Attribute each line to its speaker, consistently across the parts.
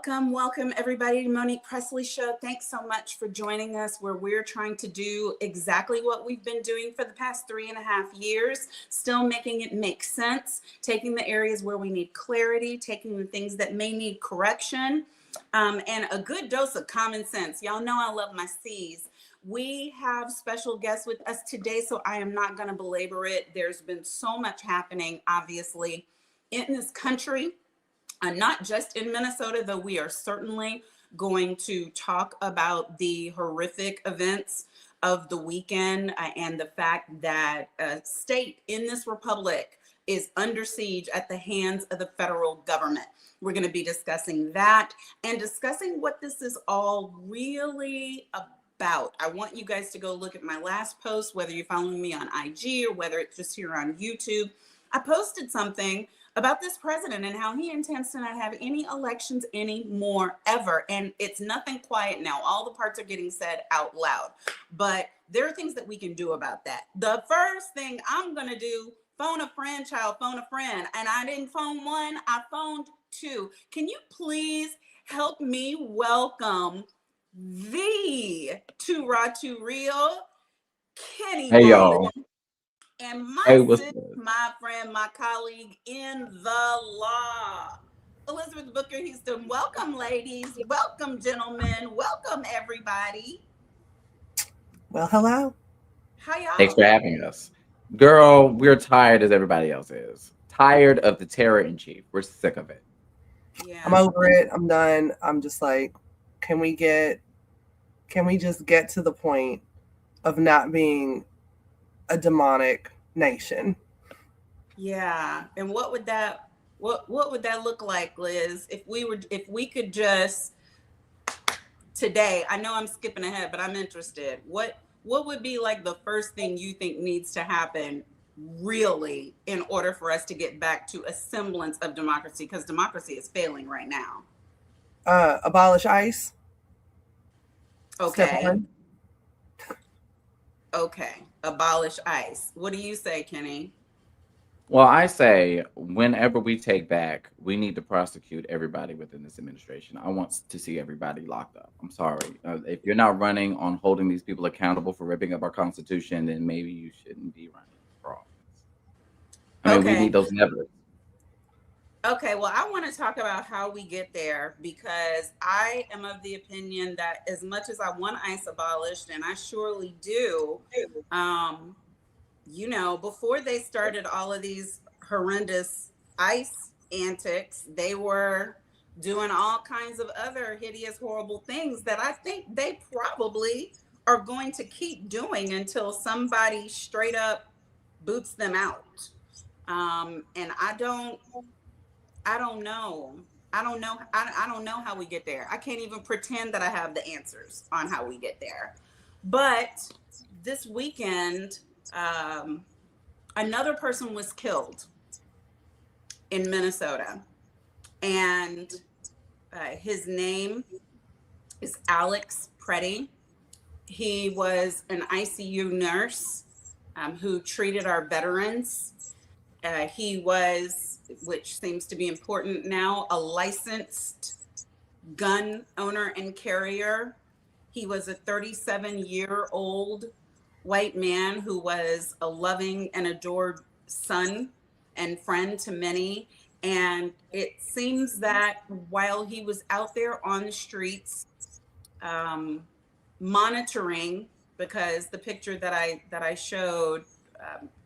Speaker 1: Welcome everybody to Monique Presley Show. Thanks so much for joining us where we're trying to do exactly what we've been doing for the past 3.5 years, still making it make sense, taking the areas where we need clarity, taking the things that may need correction, and a good dose of common sense. Y'all know I love my C's. We have special guests with us today, so I am not going to belabor it. There's been so much happening, obviously, in this country. Not just in Minnesota, though we are certainly going to talk about the horrific events of the weekend and the fact that a state in this republic is under siege at the hands of the federal government. We're going to be discussing that and discussing what this is all really about. I want you guys to go look at my last post, whether you're following me on IG or whether it's just here on YouTube. I posted something about this president and how he intends to not have any elections anymore ever. And it's nothing quiet now. All the parts are getting said out loud. But there are things that we can do about that. The first thing I'm going to do, phone a friend, child, phone a friend. And I didn't phone one, I phoned two. Can you please help me welcome the Too Raw, Too Real, Kenny
Speaker 2: Hey,
Speaker 1: Bowman.
Speaker 2: y'all.
Speaker 1: And my
Speaker 2: Hey, what's
Speaker 1: sis,
Speaker 2: good?
Speaker 1: my friend, my colleague in the law, Elizabeth Booker Houston. Welcome, ladies. Welcome, gentlemen. Welcome, everybody.
Speaker 3: Well, hello.
Speaker 1: How y'all?
Speaker 2: Thanks for having us. Girl, we're tired as everybody else is. Tired of the terror in chief. We're sick of it.
Speaker 1: Yeah.
Speaker 3: I'm over it. I'm done. I'm just like, can we just get to the point of not being a demonic nation?
Speaker 1: Yeah. And what would that look like, Liz, if we could just today, I know I'm skipping ahead, but I'm interested. What would be like the first thing you think needs to happen really in order for us to get back to a semblance of democracy? Because democracy is failing right now.
Speaker 3: Abolish ICE.
Speaker 1: Okay. Okay. Abolish ICE. What do you say, Kenny?
Speaker 2: Well, I say whenever we take back, we need to prosecute everybody within this administration. I want to see everybody locked up. I'm sorry. If you're not running on holding these people accountable for ripping up our Constitution, then maybe you shouldn't be running for office. I mean, we need those evidence.
Speaker 1: Okay, well, I want to talk about how we get there because I am of the opinion that as much as I want ICE abolished, and I surely do, before they started all of these horrendous ICE antics, they were doing all kinds of other hideous, horrible things that I think they probably are going to keep doing until somebody straight up boots them out. And I don't know. I don't know how we get there. I can't even pretend that I have the answers on how we get there. But this weekend, another person was killed in Minnesota, and his name is Alex Preddy. He was an ICU nurse who treated our veterans. He was, which seems to be important now, a licensed gun owner and carrier. He was a 37-year-old white man who was a loving and adored son and friend to many. And it seems that while he was out there on the streets monitoring, because the picture that I showed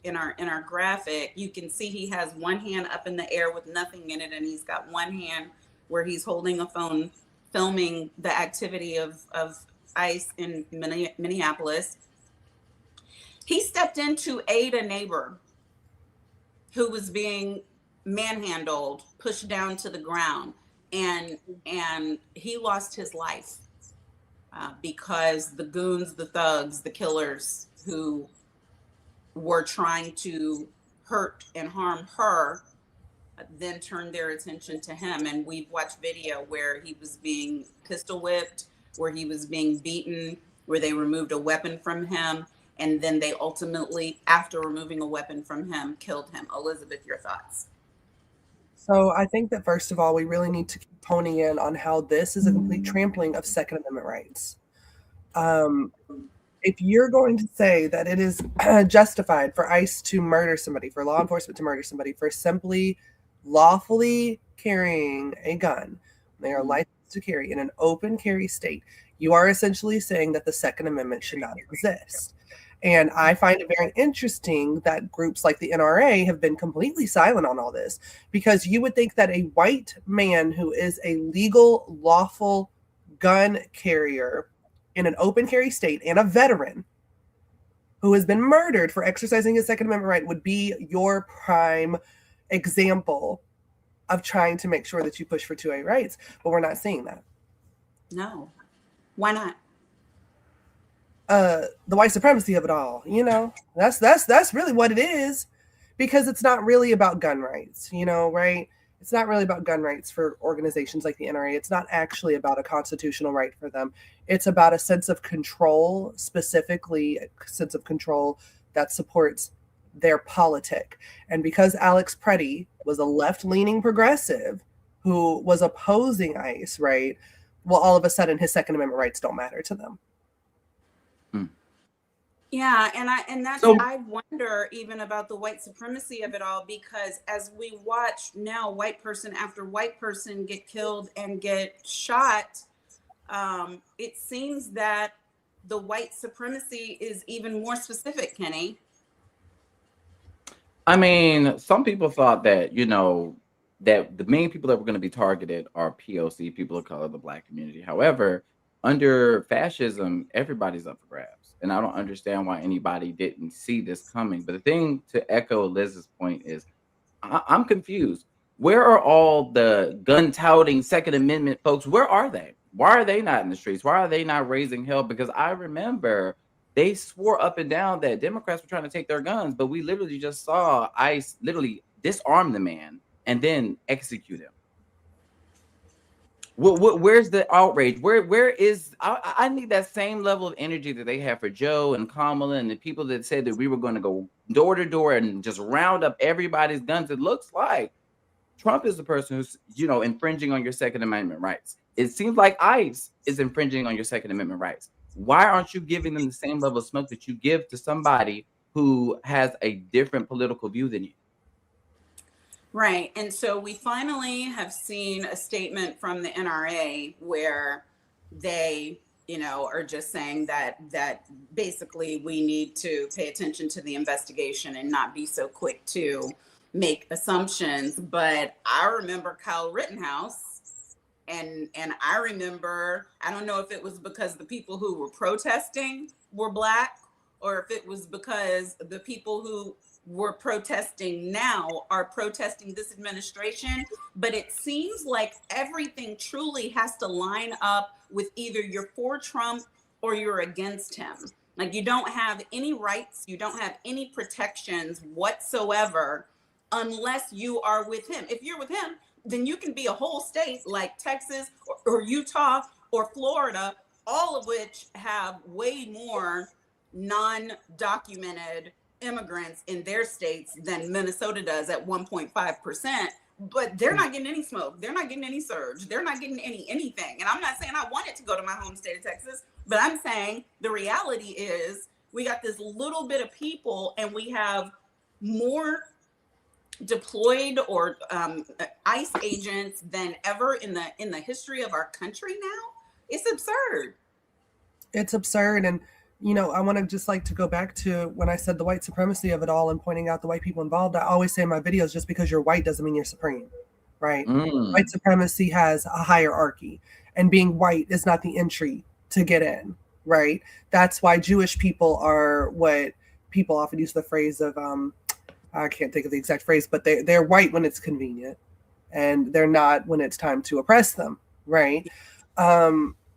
Speaker 1: in our graphic, you can see he has one hand up in the air with nothing in it, and he's got one hand where he's holding a phone filming the activity of ICE in Minneapolis. He stepped in to aid a neighbor who was being manhandled, pushed down to the ground, and he lost his life because the goons, the thugs, the killers who were trying to hurt and harm her then turned their attention to him. And we've watched video where he was being pistol whipped, where he was being beaten, where they removed a weapon from him. And then they ultimately, after removing a weapon from him, killed him. Elizabeth, your thoughts?
Speaker 3: So I think that first of all, we really need to keep honing in on how this is a complete trampling of Second Amendment rights. If you're going to say that it is justified for ICE to murder somebody, for law enforcement to murder somebody for simply lawfully carrying a gun, they are licensed to carry in an open carry state, you are essentially saying that the Second Amendment should not exist. And I find it very interesting that groups like the NRA have been completely silent on all this, because you would think that a white man who is a legal, lawful gun carrier in an open carry state and a veteran who has been murdered for exercising his Second Amendment right would be your prime example of trying to make sure that you push for 2A rights. But we're not seeing that.
Speaker 1: No. Why not?
Speaker 3: The white supremacy of it all, that's really what it is, because it's not really about gun rights, right? It's not really about gun rights for organizations like the NRA. It's not actually about a constitutional right for them. It's about a sense of control, specifically a sense of control that supports their politic. And because Alex Preddy was a left-leaning progressive who was opposing ICE, right? Well, all of a sudden his Second Amendment rights don't matter to them.
Speaker 1: Yeah, and that's I wonder even about the white supremacy of it all, because as we watch now white person after white person get killed and get shot, it seems that the white supremacy is even more specific, Kenny.
Speaker 2: I mean, some people thought that, that the main people that were going to be targeted are POC, people of color, the Black community. However, under fascism, everybody's up for grabs. And I don't understand why anybody didn't see this coming. But the thing, to echo Liz's point, is I'm confused. Where are all the gun-touting Second Amendment folks? Where are they? Why are they not in the streets? Why are they not raising hell? Because I remember they swore up and down that Democrats were trying to take their guns, but we literally just saw ICE literally disarm the man and then execute him. Where's the outrage? Where is I need that same level of energy that they have for Joe and Kamala and the people that said that we were going to go door to door and just round up everybody's guns. It looks like Trump is the person who's, infringing on your Second Amendment rights. It seems like ICE is infringing on your Second Amendment rights. Why aren't you giving them the same level of smoke that you give to somebody who has a different political view than you?
Speaker 1: Right. And so we finally have seen a statement from the NRA where they, are just saying that basically we need to pay attention to the investigation and not be so quick to make assumptions. But I remember Kyle Rittenhouse, and I remember, I don't know if it was because the people who were protesting were Black, or if it was because the people who were protesting now are protesting this administration. But it seems like everything truly has to line up with either you're for Trump or you're against him. Like, you don't have any rights, you don't have any protections whatsoever unless you are with him. If you're with him, then you can be a whole state like Texas or Utah or Florida, all of which have way more non-documented immigrants in their states than Minnesota does at 1.5%. But they're not getting any smoke. They're not getting any surge. They're not getting anything. And I'm not saying I want it to go to my home state of Texas, but I'm saying the reality is we got this little bit of people, and we have more deployed or ICE agents than ever in the history of our country now. It's absurd.
Speaker 3: It's absurd. And I want to just like to go back to when I said the white supremacy of it all and pointing out the white people involved. I always say in my videos, just because you're white doesn't mean you're supreme, right? White supremacy has a hierarchy, and being white is not the entry to get in, right? That's why Jewish people are what people often use the phrase of, I can't think of the exact phrase, but they're white when it's convenient, and they're not when it's time to oppress them, right?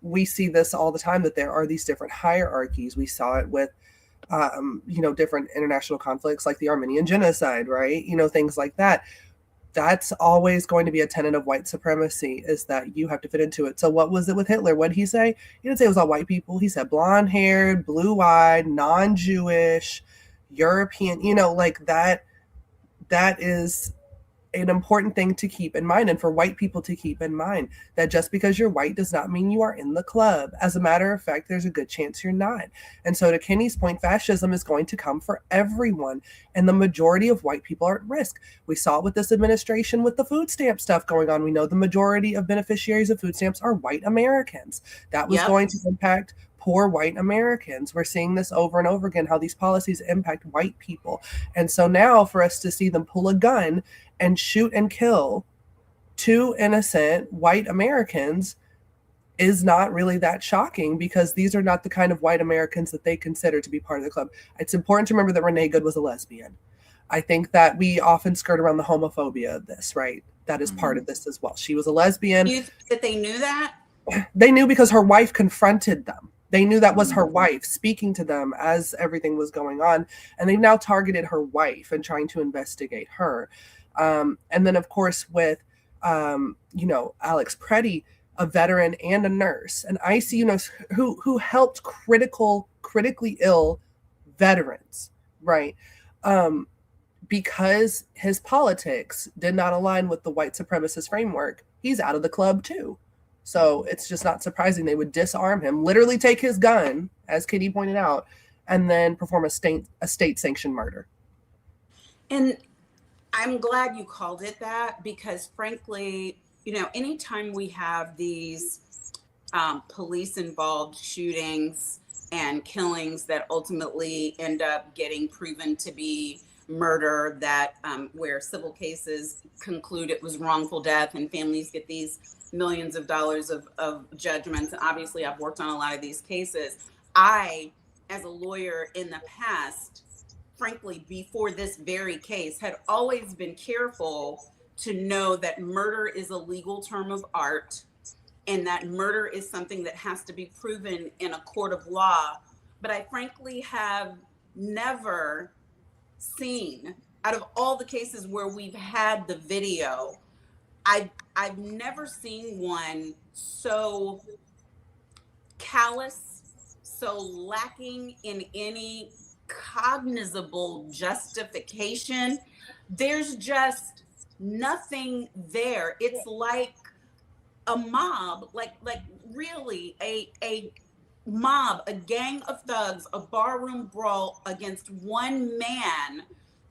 Speaker 3: We see this all the time, that there are these different hierarchies. We saw it with, different international conflicts like the Armenian genocide, right? Things like that. That's always going to be a tenet of white supremacy, is that you have to fit into it. So what was it with Hitler? What did he say? He didn't say it was all white people. He said blonde-haired, blue-eyed, non-Jewish, European, like that. That is an important thing to keep in mind, and for white people to keep in mind, that just because you're white does not mean you are in the club. As a matter of fact, there's a good chance you're not. And so to Kenny's point, fascism is going to come for everyone, and the majority of white people are at risk. We saw it with this administration with the food stamp stuff going on. We know the majority of beneficiaries of food stamps are white Americans. That was going to impact poor white Americans. We're seeing this over and over again, how these policies impact white people. And so now for us to see them pull a gun and shoot and kill 2 innocent white Americans is not really that shocking, because these are not the kind of white Americans that they consider to be part of the club. It's important to remember that Renee Good was a lesbian. I think that we often skirt around the homophobia of this, right? That is part of this as well. She was a lesbian.
Speaker 1: You think that they knew that?
Speaker 3: They knew because her wife confronted them. They knew that was her wife speaking to them as everything was going on. And they've now targeted her wife and trying to investigate her. And then, of course, with, Alex Preddy, a veteran and a nurse, an ICU nurse who helped critically ill veterans, right? Because his politics did not align with the white supremacist framework, he's out of the club too. So it's just not surprising they would disarm him, literally take his gun, as Kitty pointed out, and then perform a state-sanctioned murder.
Speaker 1: And I'm glad you called it that, because frankly, anytime we have these police-involved shootings and killings that ultimately end up getting proven to be murder, that where civil cases conclude it was wrongful death and families get these millions of dollars of judgments. And obviously I've worked on a lot of these cases. I, as a lawyer in the past, frankly, before this very case, had always been careful to know that murder is a legal term of art, and that murder is something that has to be proven in a court of law. But I frankly have never seen, out of all the cases where we've had the video, I've never seen one so callous, so lacking in any cognizable justification. There's just nothing there. It's like a mob, like really a mob, a gang of thugs, a barroom brawl against one man,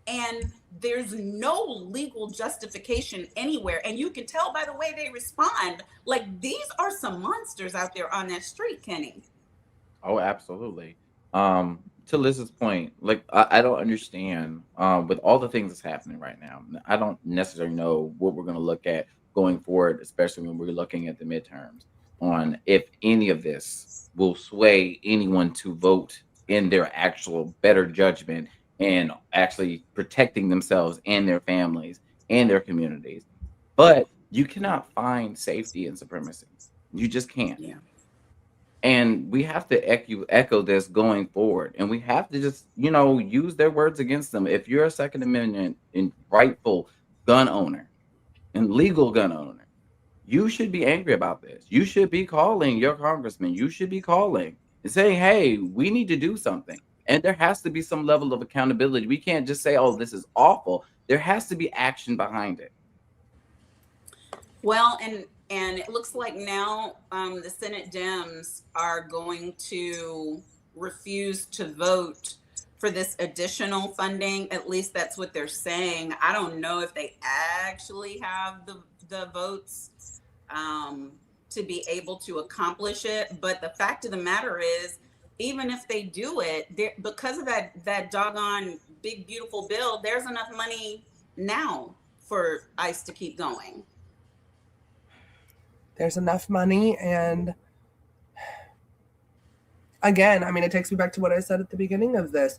Speaker 1: and there's no legal justification anywhere. And you can tell by the way they respond, like these are some monsters out there on that street, Kenny.
Speaker 2: Oh, absolutely. To Liz's point, like I don't understand with all the things that's happening right now. I don't necessarily know what we're going to look at going forward, especially when we're looking at the midterms, on if any of this will sway anyone to vote in their actual better judgment and actually protecting themselves and their families and their communities. But you cannot find safety in supremacy. You just can't.
Speaker 1: Yeah.
Speaker 2: And we have to echo this going forward. And we have to just, use their words against them. If you're a Second Amendment and rightful gun owner and legal gun owner, you should be angry about this. You should be calling your congressman. You should be calling and saying, hey, we need to do something. And there has to be some level of accountability. We can't just say, oh, this is awful. There has to be action behind it.
Speaker 1: Well, and it looks like now the Senate Dems are going to refuse to vote for this additional funding. At least that's what they're saying. I don't know if they actually have the votes to be able to accomplish it. But the fact of the matter is, even if they do it, because of that doggone big, beautiful bill, there's enough money now for ICE to keep going.
Speaker 3: There's enough money. And again, I mean, it takes me back to what I said at the beginning of this.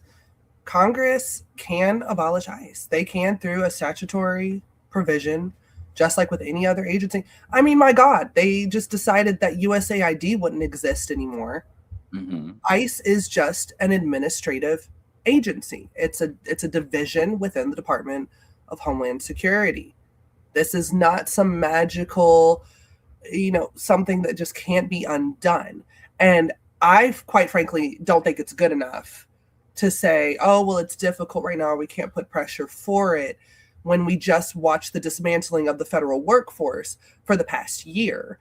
Speaker 3: Congress can abolish ICE. They can through a statutory provision, just like with any other agency. I mean, my God, they just decided that USAID wouldn't exist anymore. Mm-hmm. ICE is just an administrative agency. It's a division within the Department of Homeland Security. This is not some magical, something that just can't be undone. And I, quite frankly, don't think it's good enough to say, oh, well, it's difficult right now, we can't put pressure for it, when we just watched the dismantling of the federal workforce for the past year.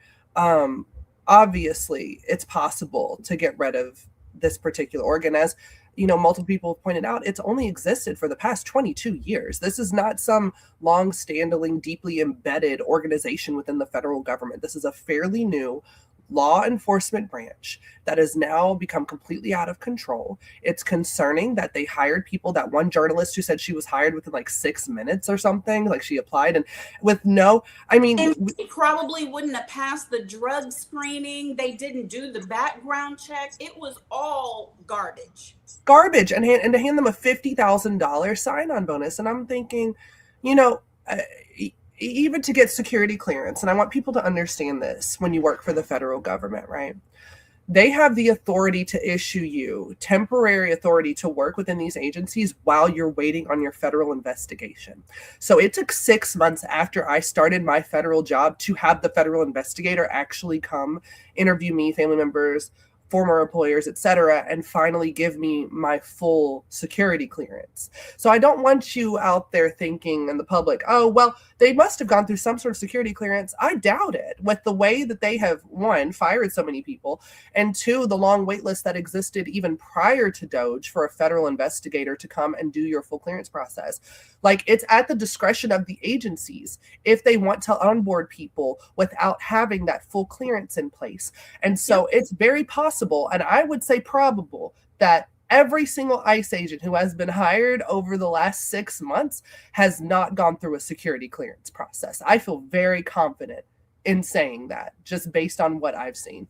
Speaker 3: Obviously, it's possible to get rid of this particular organ. As you know, multiple people have pointed out, it's only existed for the past 22 years. This is not some long-standing, deeply embedded organization within the federal government. This is a fairly new law enforcement branch that has now become completely out of control. It's concerning that they hired people, that one journalist who said she was hired within like 6 minutes or something, like she applied, and with no, I mean,
Speaker 1: and they probably wouldn't have passed the drug screening. They didn't do the background check. It was all garbage. And to hand them a $50,000 sign-on bonus. And I'm thinking, you know, even to get security clearance, and I want people to understand this when you work for the federal government, right? They have the authority to issue you temporary authority to work within these agencies while you're waiting on your federal investigation. So it took 6 months after I started my federal job to have the federal investigator actually come interview me, family members, former employers, etc., and finally give me my full security clearance. So I don't want you out there thinking in the public, oh, well, they must have gone through some sort of security clearance. I doubt it, with the way that they have, one, fired so many people, and two, the long wait list that existed even prior to DOJ for a federal investigator to come and do your full clearance process. Like, it's at the discretion of the agencies if they want to onboard people without having that full clearance in place. And so it's very possible, and I would say probable, that every single ICE agent who has been hired over the last 6 months has not gone through a security clearance process. I feel very confident in saying that, just based on what I've seen.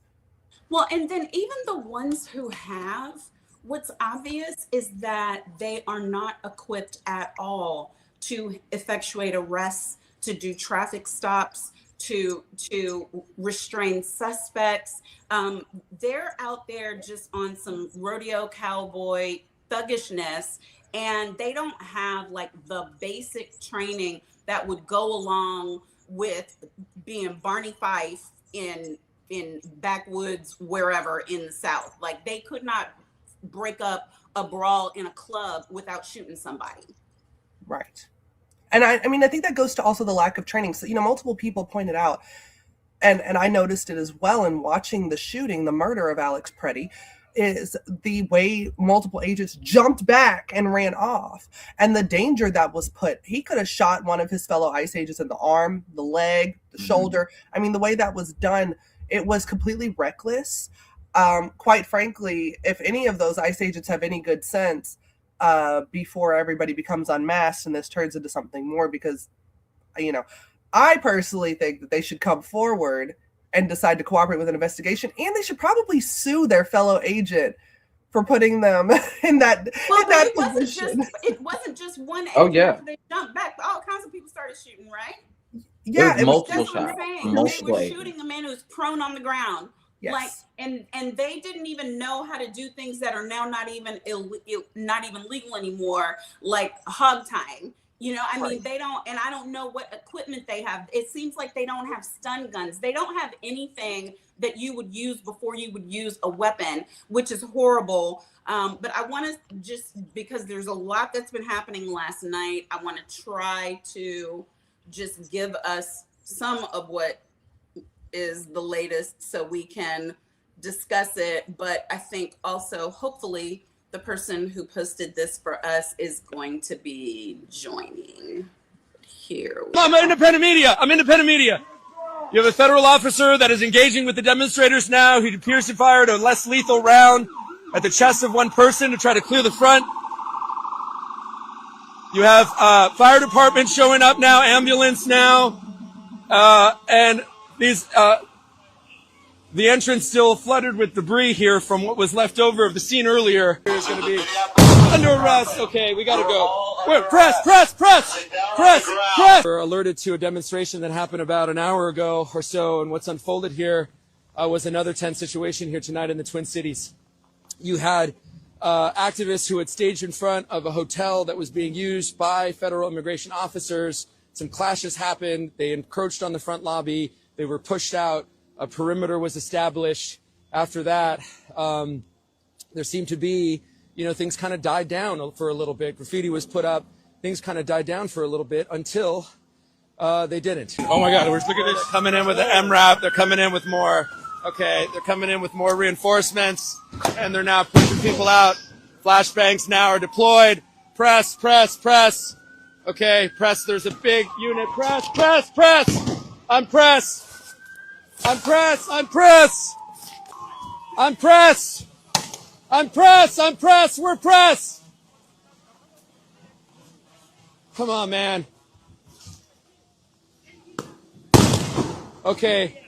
Speaker 1: Well, and then even the ones who have, what's obvious is that they are not equipped at all to effectuate arrests, to do traffic stops, to restrain suspects. They're out there just on some rodeo cowboy thuggishness, and they don't have like the basic training that would go along with being Barney Fife in backwoods wherever in the South. Like, they could not break up a brawl in a club without shooting somebody.
Speaker 3: Right. And I mean, I think that goes to also the lack of training. So, you know, multiple people pointed out, and I noticed it as well in watching the shooting, the murder of Alex Preddy, is the way multiple agents jumped back and ran off, and the danger that was put. He could have shot one of his fellow ICE agents in the arm, the leg, the shoulder. I mean, the way that was done, it was completely reckless. Quite frankly, if any of those ICE agents have any good sense, before everybody becomes unmasked and this turns into something more, because, you know, I personally think that they should come forward and decide to cooperate with an investigation, and they should probably sue their fellow agent for putting them in that, position.
Speaker 1: It wasn't just one agent.
Speaker 2: Oh, yeah.
Speaker 1: They jumped back. All kinds of people started shooting, right?
Speaker 3: Yeah,
Speaker 2: it was multiple
Speaker 1: shots.
Speaker 2: Multiple
Speaker 1: they were shooting a man who's prone on the ground.
Speaker 3: Yes.
Speaker 1: Like, and they didn't even know how to do things that are now not even legal anymore, like hog tying. You know, I mean, they don't, and I don't know what equipment they have. It seems like they don't have stun guns. They don't have anything that you would use before you would use a weapon, which is horrible. But I want to just, because there's a lot that's been happening last night, I want to try to just give us some of what is the latest so we can discuss it. But I think also, hopefully, the person who posted this for us is going to be joining here.
Speaker 4: I'm independent media. You have a federal officer that is engaging with the demonstrators now. He appears to fire a less lethal round at the chest of one person to try to clear the front. You have fire department showing up now, ambulance now, and these the entrance still flooded with debris here from what was left over of the scene earlier. There's going to be under arrest. Okay, we got to go. Wait, press. We're alerted to a demonstration that happened about an hour ago or so, and what's unfolded here was another tense situation here tonight in the Twin Cities. You had activists who had staged in front of a hotel that was being used by federal immigration officers. Some clashes happened. They encroached on the front lobby. They were pushed out. A perimeter was established. After that, there seemed to be, things kind of died down for a little bit. Graffiti was put up. things kind of died down for a little bit until they didn't. Oh my God, look at this. Coming in with the MRAP. They're coming in with more. Okay, they're coming in with more reinforcements, and they're now pushing people out. Flashbangs now are deployed. Press, press, press. Okay, press. There's a big unit. Press, press, press. I'm press. I'm press. I'm press. I'm press. I'm press. I'm press. We're press. Come on, man. Okay.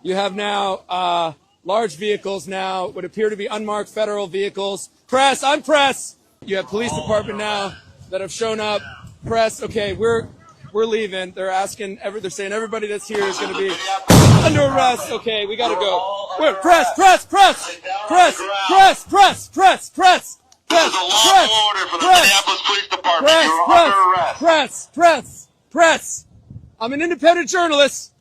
Speaker 4: You have now large vehicles now, what appear to be unmarked federal vehicles. Press, I'm press. You have police department now that have shown up. Press, okay, we're leaving. They're saying everybody that's here is going to be under arrest. Okay, we got to go. We're press, press, press, press, press, press, press, press.
Speaker 5: This is a lawful order from the Minneapolis Police Department. You're under arrest.
Speaker 4: Press, press, press. I'm an independent journalist.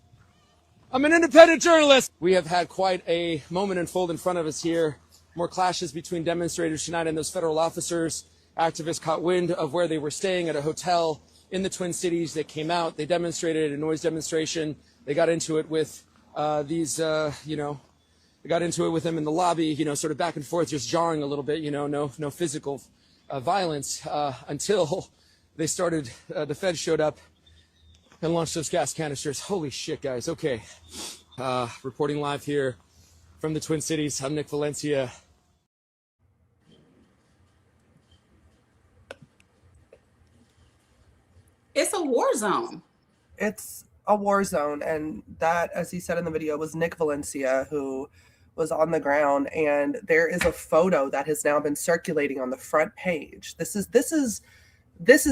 Speaker 4: We have had quite a moment unfold in front of us here. More clashes between demonstrators tonight and those federal officers. Activists caught wind of where they were staying at a hotel in the Twin Cities. They came out, they demonstrated a noise demonstration. They got into it with they got into it with them in the lobby, sort of back and forth, just jarring a little bit, no physical violence until they started, the feds showed up and launched those gas canisters. Holy shit, guys. Okay. Reporting live here from the Twin Cities. I'm Nick Valencia.
Speaker 1: It's a war zone.
Speaker 3: It's a war zone. And that, as he said in the video, was Nick Valencia, who was on the ground. And there is a photo that has now been circulating on the front page. This is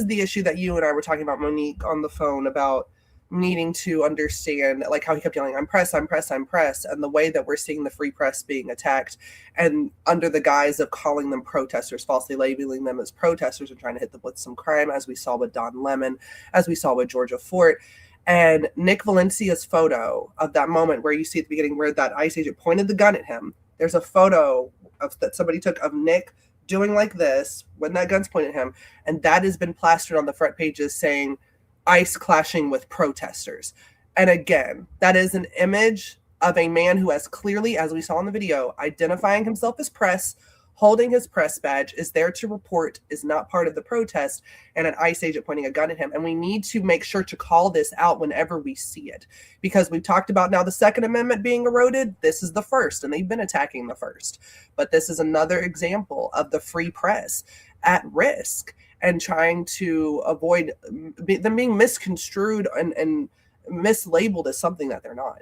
Speaker 3: the issue that you and I were talking about, Monique, on the phone, about needing to understand, like how he kept yelling, I'm press, I'm press, I'm press, and the way that we're seeing the free press being attacked, and under the guise of calling them protesters, falsely labeling them as protesters and trying to hit them with some crime, as we saw with Don Lemon, as we saw with Georgia Fort. And Nick Valencia's photo of that moment where you see at the beginning where that ICE agent pointed the gun at him, there's a photo that somebody took of Nick doing like this when that gun's pointed at him, and that has been plastered on the front pages saying ICE clashing with protesters. And again, that is an image of a man who has clearly, as we saw in the video, identifying himself as press, holding his press badge, is there to report, is not part of the protest, and an ICE agent pointing a gun at him. And we need to make sure to call this out whenever we see it, because we've talked about now the Second Amendment being eroded. This is the first, and they've been attacking the first. But this is another example of the free press at risk and trying to avoid them being misconstrued and mislabeled as something that they're not.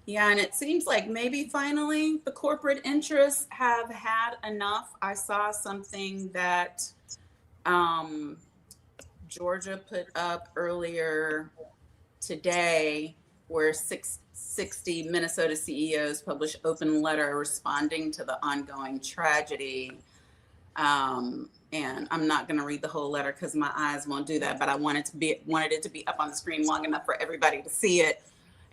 Speaker 1: Yeah, and it seems like maybe finally the corporate interests have had enough. I saw something that Georgia put up earlier today where 60 Minnesota CEOs published open letter responding to the ongoing tragedy. And I'm not going to read the whole letter because my eyes won't do that, but I wanted it to be up on the screen long enough for everybody to see it.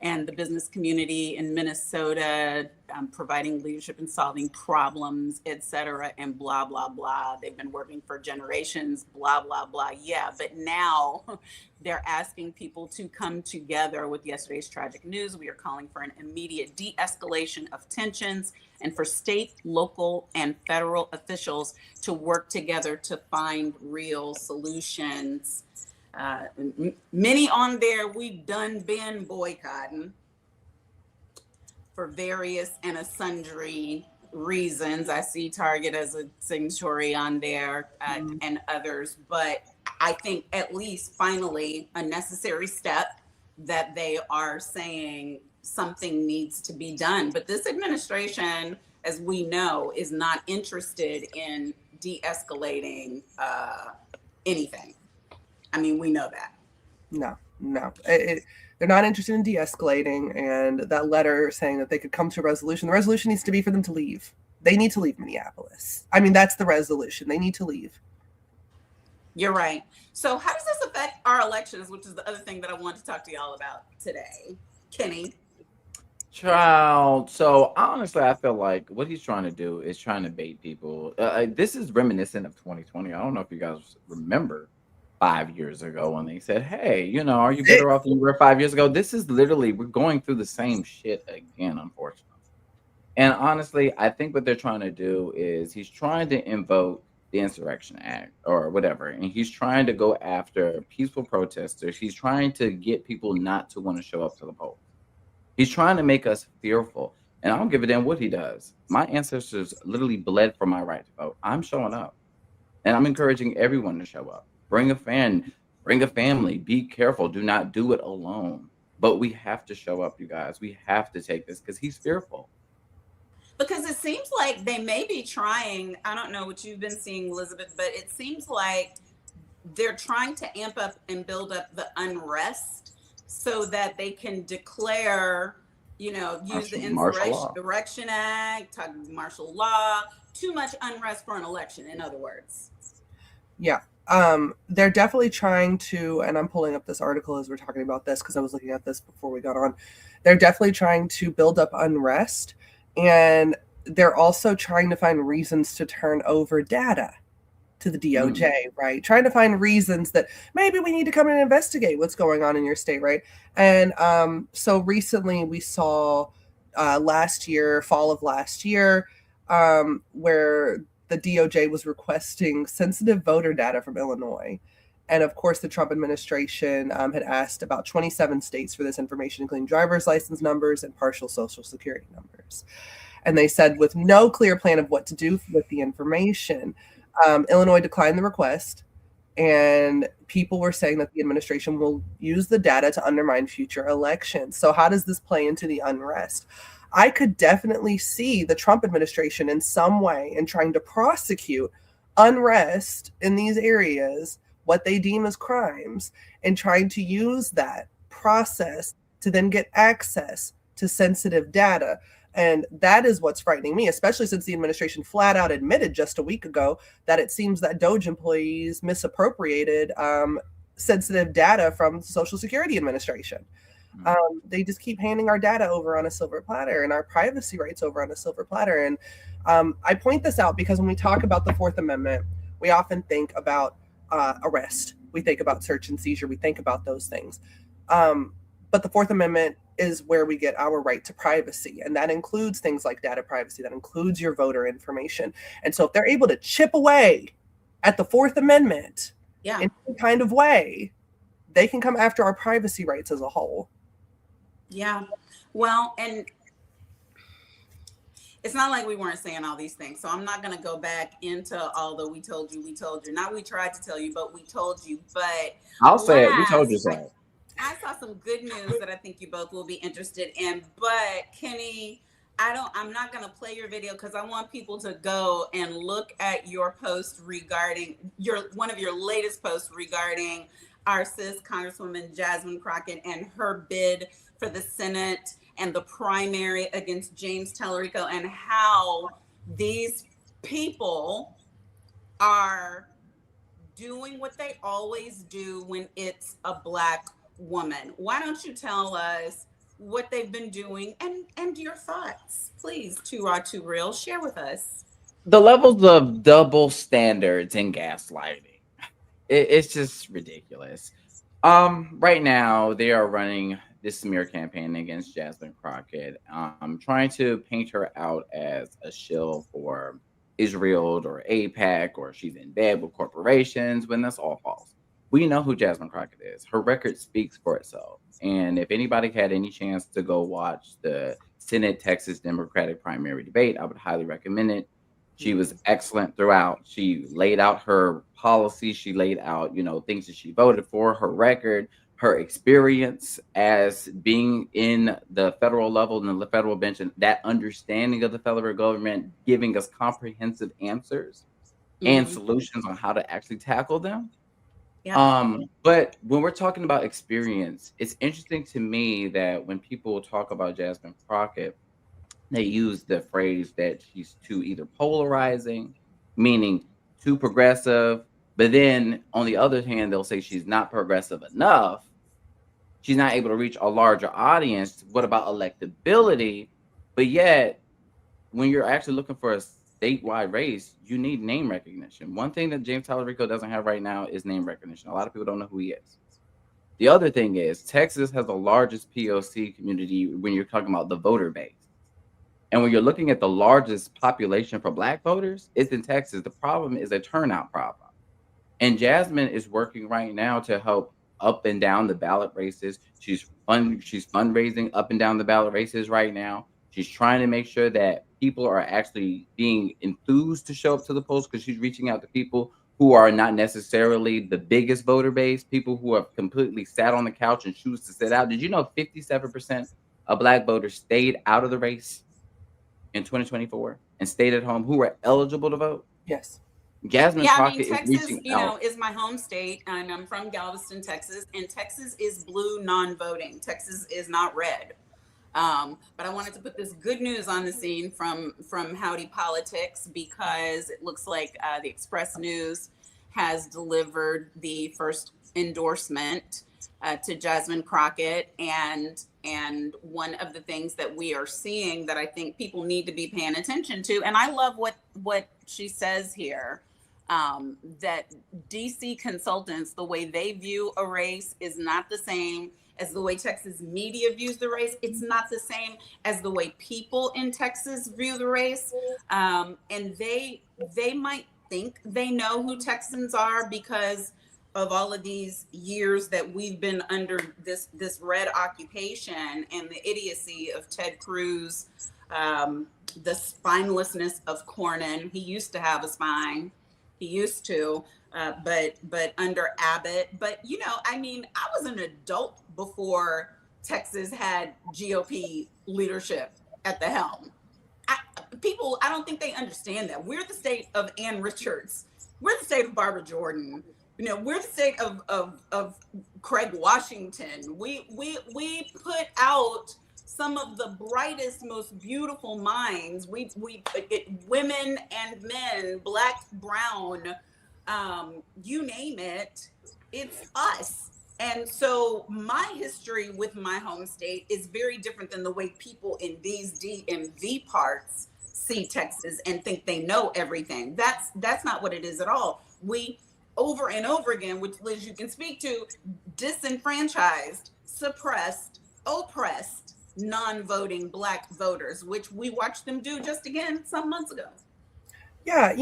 Speaker 1: And the business community in Minnesota providing leadership in solving problems, et cetera, and blah, blah, blah. They've been working for generations, blah, blah, blah. Yeah, but now they're asking people to come together with yesterday's tragic news. We are calling for an immediate de-escalation of tensions and for state, local, and federal officials to work together to find real solutions. Many on there we've been boycotting for various and sundry reasons. I see Target as a signatory on there and others, but I think at least finally a necessary step that they are saying something needs to be done. But this administration, as we know, is not interested in de-escalating anything. I mean, we know that. No. They're not interested in de-escalating, and that letter saying that they could come to a resolution. The resolution needs to be for them to leave. They need to leave Minneapolis. I mean, that's the resolution. They need to leave. You're right. So how does this affect our elections, which is the other thing that I want to talk to y'all about today? Kenny?
Speaker 2: Child. So honestly, I feel like what he's trying to do is trying to bait people. This is reminiscent of 2020. I don't know if you guys remember 5 years ago when they said, "Hey, are you better off than you were 5 years ago?" This is literally we're going through the same shit again, unfortunately. And honestly, I think what they're trying to do is he's trying to invoke the Insurrection Act or whatever, and he's trying to go after peaceful protesters. He's trying to get people not to want to show up to the polls. He's trying to make us fearful, and I don't give a damn what he does. My ancestors literally bled for my right to vote. I'm showing up, and I'm encouraging everyone to show up. Bring a fan, bring a family. Be careful. Do not do it alone. But we have to show up, you guys. We have to take this because he's fearful.
Speaker 1: Because it seems like they may be trying, I don't know what you've been seeing, Elizabeth, but it seems like they're trying to amp up and build up the unrest so that they can declare, use the Insurrection Act, talk martial law, too much unrest for an election, in other words.
Speaker 3: Yeah. They're definitely trying to, and I'm pulling up this article as we're talking about this because I was looking at this before we got on. They're definitely trying to build up unrest, and they're also trying to find reasons to turn over data to the DOJ, right? Trying to find reasons that maybe we need to come and investigate what's going on in your state, right? And so recently we saw fall of last year, where the DOJ was requesting sensitive voter data from Illinois. And of course, the Trump administration had asked about 27 states for this information, including driver's license numbers and partial social security numbers. And they said, with no clear plan of what to do with the information, Illinois declined the request. And people were saying that the administration will use the data to undermine future elections. So how does this play into the unrest? I could definitely see the Trump administration in some way in trying to prosecute unrest in these areas, what they deem as crimes, and trying to use that process to then get access to sensitive data. And that is what's frightening me, especially since the administration flat out admitted just a week ago that it seems that DOJ employees misappropriated sensitive data from the Social Security Administration. They just keep handing our data over on a silver platter and our privacy rights over on a silver platter. And I point this out because when we talk about the Fourth Amendment, we often think about arrest. We think about search and seizure. We think about those things. But the Fourth Amendment is where we get our right to privacy. And that includes things like data privacy. That includes your voter information. And so if they're able to chip away at the Fourth Amendment in any kind of way, they can come after our privacy rights as a whole.
Speaker 1: Yeah. Well, and it's not like we weren't saying all these things. So I'm not going to go back into all the we told you. Not we tried to tell you, but we told you. But
Speaker 2: I'll say it. We told you so.
Speaker 1: I saw some good news that I think you both will be interested in. But Kenny, I'm not going to play your video because I want people to go and look at your post regarding one of your latest posts regarding our sis Congresswoman Jasmine Crockett and her bid for the Senate and the primary against James Tallarico, and how these people are doing what they always do when it's a Black woman. Why don't you tell us what they've been doing and your thoughts, please? Too Raw, Too Real. Share with us.
Speaker 2: The levels of double standards and gaslighting. It's just ridiculous. Right now they are running this smear campaign against Jasmine Crockett, trying to paint her out as a shill for Israel or AIPAC, or she's in bed with corporations, when that's all false. We know who Jasmine Crockett is. Her record speaks for itself. And if anybody had any chance to go watch the Senate Texas Democratic primary debate, I would highly recommend it. She was excellent throughout. She laid out her policy. She laid out, things that she voted for, her record, her experience as being in the federal level and the federal bench, and that understanding of the federal government, giving us comprehensive answers and solutions on how to actually tackle them. Yeah. But when we're talking about experience, it's interesting to me that when people talk about Jasmine Crockett, they use the phrase that she's too either polarizing, meaning too progressive, but then on the other hand, they'll say she's not progressive enough. she's not able to reach a larger audience. What about electability? But yet, when you're actually looking for a statewide race, you need name recognition. One thing that James Tallarico doesn't have right now is name recognition. A lot of people don't know who he is. The other thing is Texas has the largest POC community when you're talking about the voter base. And when you're looking at the largest population for Black voters, it's in Texas. The problem is a turnout problem. And Jasmine is working right now to help up and down the ballot races. She's fundraising up and down the ballot races right now. She's trying to make sure that people are actually being enthused to show up to the polls, because she's reaching out to people who are not necessarily the biggest voter base, people who have completely sat on the couch and choose to sit out. Did you know 57% of Black voters stayed out of the race in 2024 and stayed at home, who were eligible to vote?
Speaker 3: Yes.
Speaker 2: Jasmine Crockett is
Speaker 1: Texas,
Speaker 2: reaching out.
Speaker 1: is my home state, and I'm from Galveston, Texas, and Texas is blue non-voting. Texas is not red. But I wanted to put this good news on the scene from Howdy Politics, because it looks like the Express News has delivered the first endorsement to Jasmine Crockett, and one of the things that we are seeing that I think people need to be paying attention to, and I love what she says here, that DC consultants, the way they view a race is not the same as the way Texas media views the race. It's not the same as the way people in Texas view the race. And they might think they know who Texans are because of all of these years that we've been under this red occupation and the idiocy of Ted Cruz, the spinelessness of Cornyn. He used to have a spine. He used to, but under Abbott. But, I was an adult before Texas had GOP leadership at the helm. People, I don't think they understand that. We're the state of Ann Richards. We're the state of Barbara Jordan. We're the state of Craig Washington. We put out some of the brightest, most beautiful minds. We women and men, Black, brown, you name it, it's us. And so my history with my home state is very different than the way people in these DMV parts see Texas and think they know everything. That's not what it is at all. We over and over again, which Liz you can speak to, disenfranchised, suppressed, oppressed non-voting Black voters, which we watched them do just again some months ago.
Speaker 3: Yeah,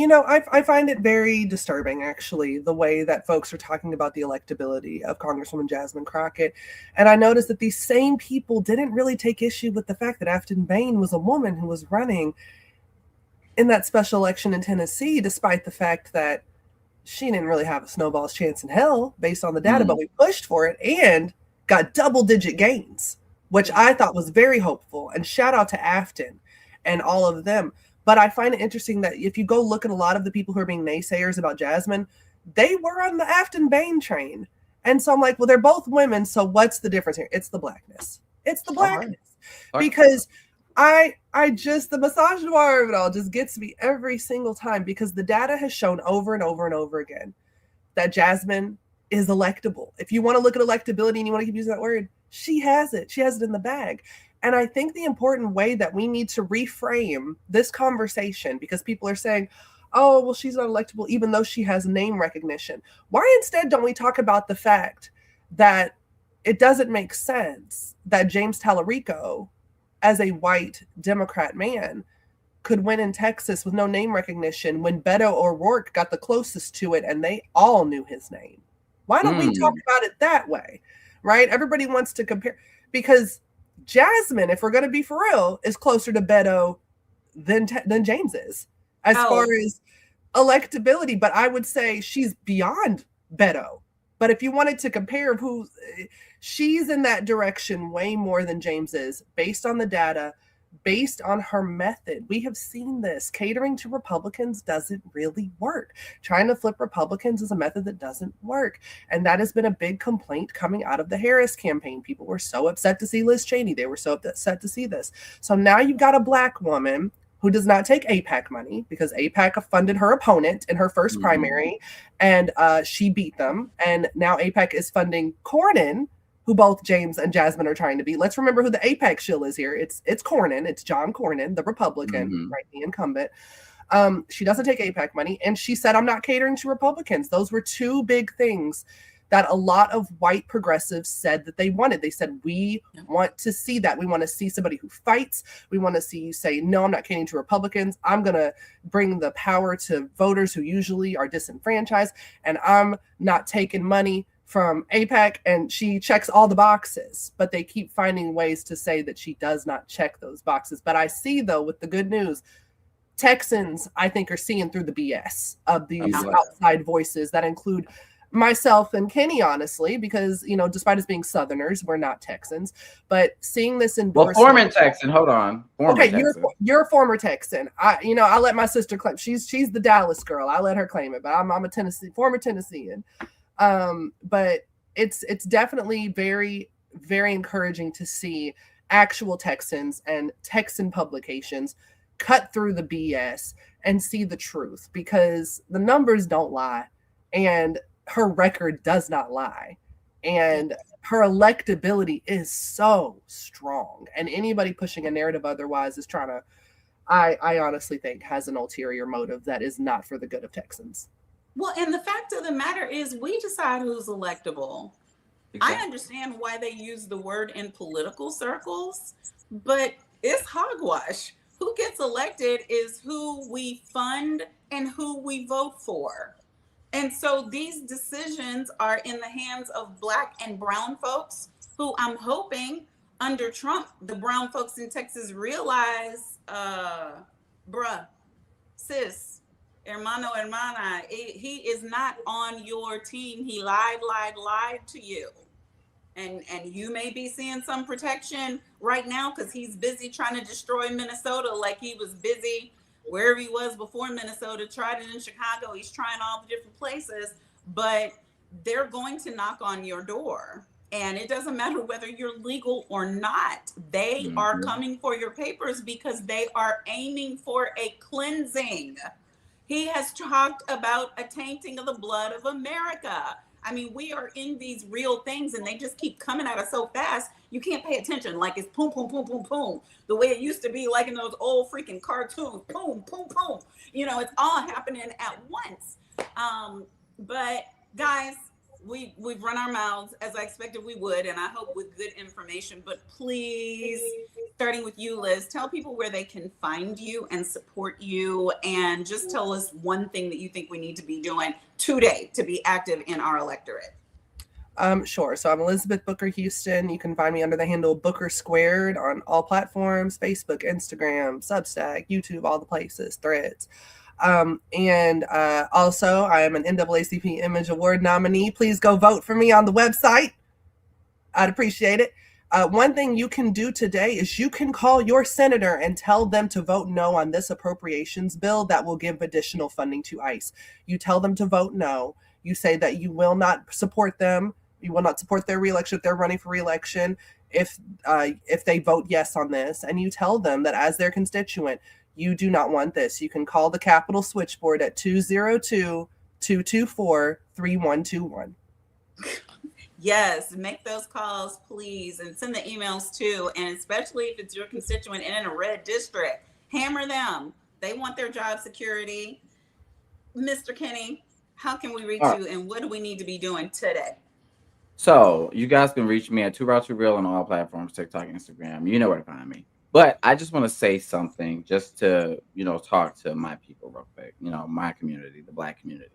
Speaker 3: I find it very disturbing, actually, the way that folks are talking about the electability of Congresswoman Jasmine Crockett. And I noticed that these same people didn't really take issue with the fact that Afton Bain was a woman who was running in that special election in Tennessee, despite the fact that she didn't really have a snowball's chance in hell based on the data, but we pushed for it and got double-digit gains, which I thought was very hopeful. And shout out to Afton and all of them. But I find it interesting that if you go look at a lot of the people who are being naysayers about Jasmine, they were on the Afton Bain train. And so I'm like, well, they're both women. So what's the difference here? It's the Blackness. It's the Blackness. Because the misogynoir of it all just gets me every single time, because the data has shown over and over and over again that Jasmine is electable. If you want to look at electability and you want to keep using that word, she has it. She has it in the bag. And I think the important way that we need to reframe this conversation, because people are saying, oh, well, she's not electable, even though she has name recognition. Why instead don't we talk about the fact that it doesn't make sense that James Tallarico, as a white Democrat man, could win in Texas with no name recognition when Beto O'Rourke got the closest to it and they all knew his name? Why don't we talk about it that way, right? Everybody wants to compare, because Jasmine, if we're going to be for real, is closer to Beto than James is as far as electability. But I would say she's beyond Beto. But if you wanted to compare she's in that direction way more than James is, based on the data, based on her method. We have seen this. Catering to Republicans doesn't really work. Trying to flip Republicans is a method that doesn't work. And that has been a big complaint coming out of the Harris campaign. People were so upset to see Liz Cheney. They were so upset to see this. So now you've got a Black woman who does not take AIPAC money, because AIPAC funded her opponent in her first primary, and she beat them. And now AIPAC is funding Cornyn, who both James and Jasmine are trying to be. Let's remember who the apex shill is here. It's Cornyn. It's John Cornyn, the Republican, right, the incumbent. She doesn't take APAC money, and she said, I'm not catering to Republicans. Those were two big things that a lot of white progressives said that they wanted. They said, we want to see that. We want to see somebody who fights. We want to see you say, no, I'm not catering to Republicans. I'm going to bring the power to voters who usually are disenfranchised, and I'm not taking money from APAC. And she checks all the boxes, but they keep finding ways to say that she does not check those boxes. But I see, though, with the good news, Texans, I think, are seeing through the BS of these outside voices that include myself and Kenny, honestly, because, you know, despite us being Southerners, we're not Texans, but seeing this endorsement.
Speaker 2: Well, former Texan, hold on.
Speaker 3: You're a former Texan. I let my sister claim she's the Dallas girl. I let her claim it, but I'm a former Tennessean. But it's definitely very, very encouraging to see actual Texans and Texan publications cut through the BS and see the truth, because the numbers don't lie, and her record does not lie, and her electability is so strong, and anybody pushing a narrative otherwise is trying to, I honestly think, has an ulterior motive that is not for the good of Texans.
Speaker 1: Well, and the fact of the matter is, we decide who's electable. Exactly. I understand why they use the word in political circles, but it's hogwash. Who gets elected is who we fund and who we vote for. And so these decisions are in the hands of Black and brown folks who, I'm hoping, under Trump, the brown folks in Texas realize, bruh, sis, hermano, hermana, he is not on your team. He lied to you. And you may be seeing some protection right now because he's busy trying to destroy Minnesota, like he was busy wherever he was before Minnesota, tried it in Chicago. He's trying all the different places, but they're going to knock on your door. And it doesn't matter whether you're legal or not. They are coming for your papers because they are aiming for a cleansing. He has talked about a tainting of the blood of America. I mean, we are in these real things, and they just keep coming at us so fast, you can't pay attention. Like, it's boom, boom, boom, boom, boom. The way it used to be, like in those old freaking cartoons, boom, boom, boom. You know, it's all happening at once. But guys, we've run our mouths as I expected we would, and I hope with good information. But please, starting with you, Liz, tell people where they can find you and support you, and just tell us one thing that you think we need to be doing today to be active in our electorate.
Speaker 3: Sure. So I'm Elizabeth Booker Houston. You can find me under the handle Booker Squared on all platforms: Facebook, Instagram, Substack, YouTube, all the places, Threads. And also, I am an NAACP Image Award nominee. Please go vote for me on the website. I'd appreciate it. One thing you can do today is you can call your senator and tell them to vote no on this appropriations bill that will give additional funding to ICE. You tell them to vote no. You say that you will not support them. You will not support their reelection if they're running for reelection if they vote yes on this. And you tell them that as their constituent, you do not want this. You can call the Capitol switchboard at 202-224-3121.
Speaker 1: Yes, make those calls, please, and send the emails too. And especially if it's your constituent in a red district, hammer them. They want their job security. Mr. Kenny, how can we reach you, and what do we need to be doing today?
Speaker 2: So you guys can reach me at 2Raw2Real on all platforms, TikTok, Instagram. You know where to find me. But I just want to say something just to, talk to my people real quick, my community, the Black community.